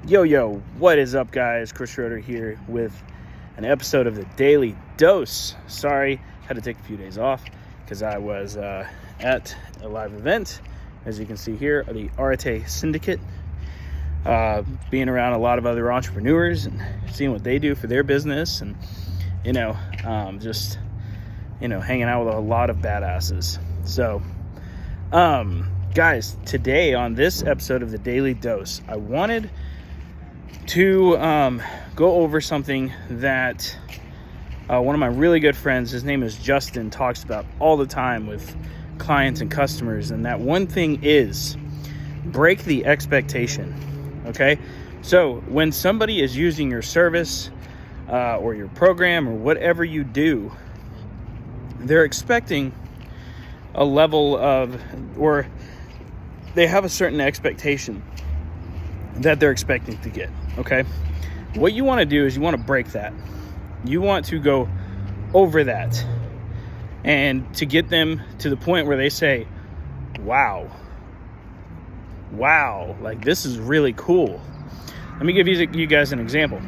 Yo, what is up, guys? Chris Schroeder here with an episode of the Daily Dose. Sorry, had to take a few days off because I was at a live event, as you can see here, the Arete Syndicate, being around a lot of other entrepreneurs and seeing what they do for their business, and just hanging out with a lot of badasses. So, guys, today on this episode of the Daily Dose, I wanted to go over something that one of my really good friends, his name is Justin, talks about all the time with clients and customers. And that one thing is break the expectation. Okay. So when somebody is using your service or your program or whatever you do, they're expecting a level of, or they have a certain expectation that they're expecting to get. Okay. What you want to do is you want to break that. You want to go over that and to get them to the point where they say, wow, like this is really cool. Let me give you guys an example.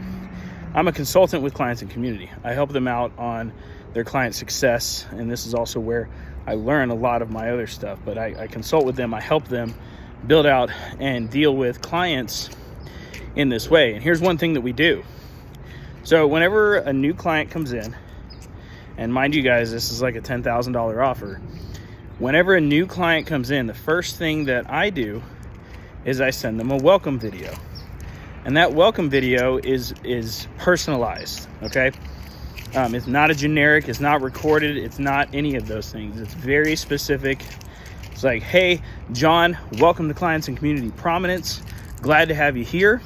I'm a consultant with clients and community. I help them out on their client success. And this is also where I learn a lot of my other stuff, but I consult with them. I help them build out and deal with clients in this way. And here's one thing that we do. So whenever a new client comes in, and mind you guys, this is like a $10,000 offer. Whenever a new client comes in, the first thing that I do is I send them a welcome video. And that welcome video is personalized, okay? It's not a generic, it's not recorded, it's not any of those things. It's very specific. It's like, hey, John, welcome to Clients and Community Prominence. Glad to have you here.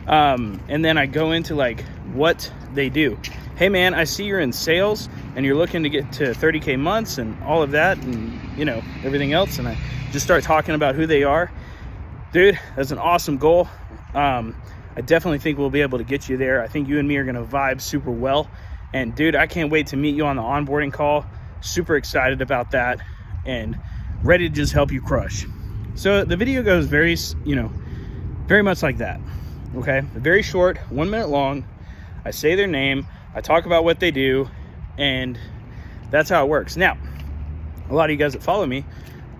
And then I go into like what they do. Hey man, I see you're in sales and you're looking to get to 30K months and all of that and everything else. And I just start talking about who they are. Dude, that's an awesome goal. I definitely think we'll be able to get you there. I think you and me are going to vibe super well. And dude, I can't wait to meet you on the onboarding call. Super excited about that and ready to just help you crush. So the video goes very much like that. Okay, very short, 1 minute long. I say their name, I talk about what they do, and that's how it works. Now, a lot of you guys that follow me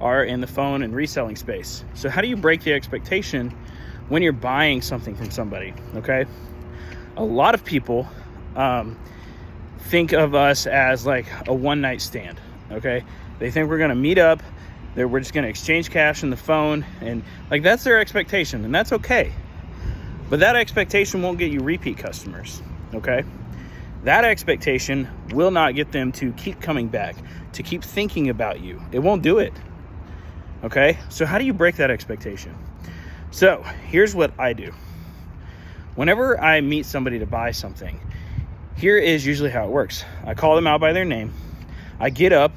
are in the phone and reselling space. So how do you break the expectation when you're buying something from somebody? Okay, a lot of people think of us as like a one-night stand. Okay, they think we're gonna meet up, we're just gonna exchange cash in the phone, and like that's their expectation, and that's okay. But that expectation won't get you repeat customers, okay? That expectation will not get them to keep coming back, to keep thinking about you. It won't do it, okay? So how do you break that expectation? So here's what I do. Whenever I meet somebody to buy something, here is usually how it works. I call them out by their name. I get up.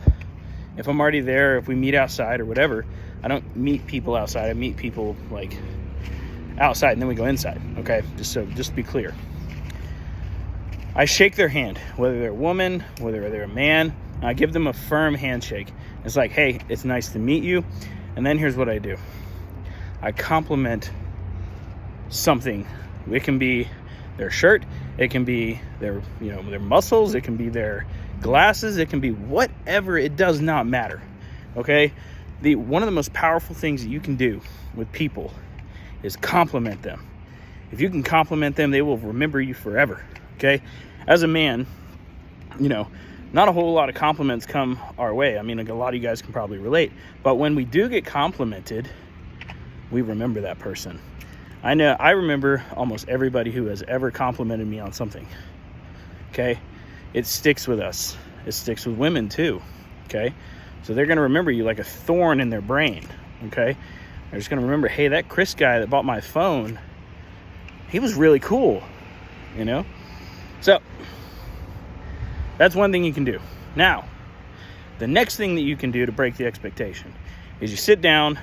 If I'm already there, if we meet outside or whatever, I don't meet people outside. I meet people like outside and then we go inside. Okay, just to be clear, I shake their hand, whether they're a woman, whether they're a man. I give them a firm handshake. It's like, hey, it's nice to meet you. And then here's what I do. I compliment something. It can be their shirt, it can be their muscles, it can be their glasses, it can be whatever. It does not matter. Okay, one of the most powerful things that you can do with people is compliment them. If you can compliment them, they will remember you forever. Okay, as a man, not a whole lot of compliments come our way. I mean, like a lot of you guys can probably relate, but when we do get complimented, we remember that person. I remember almost everybody who has ever complimented me on something. Okay, it sticks with us. It sticks with women too. Okay, so they're going to remember you like a thorn in their brain. Okay, they're just going to remember, hey, that Chris guy that bought my phone, he was really cool, So that's one thing you can do. Now, the next thing that you can do to break the expectation is you sit down,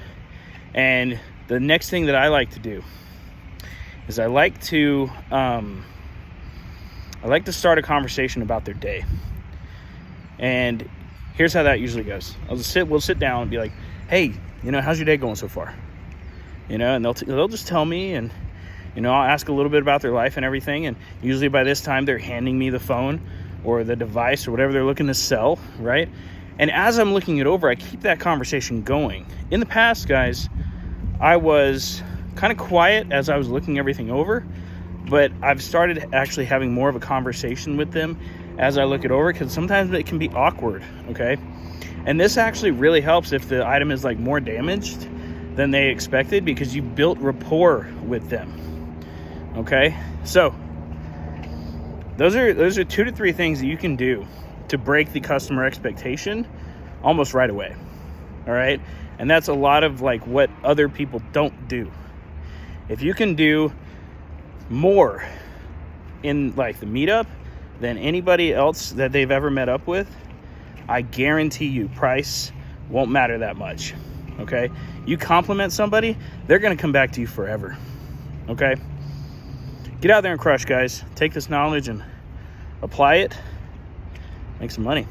and the next thing that I like to do is I like to start a conversation about their day. And here's how that usually goes. We'll sit down and be like, hey, how's your day going so far? And they'll just tell me, and You know, I'll ask a little bit about their life and everything, and usually by this time they're handing me the phone or the device or whatever they're looking to sell, right? And as I'm looking it over, I keep that conversation going. In the past, guys, I was kind of quiet as I was looking everything over, but I've started actually having more of a conversation with them as I look it over, because sometimes it can be awkward, okay? And this actually really helps if the item is like more damaged than they expected, because you built rapport with them. Okay, so those are 2 to 3 things that you can do to break the customer expectation almost right away. All right, and that's a lot of like what other people don't do. If you can do more in like the meetup than anybody else that they've ever met up with, I guarantee you price won't matter that much. Okay, you compliment somebody, they're gonna come back to you forever. Okay, get out there and crush, guys. Take this knowledge and apply it. Make some money.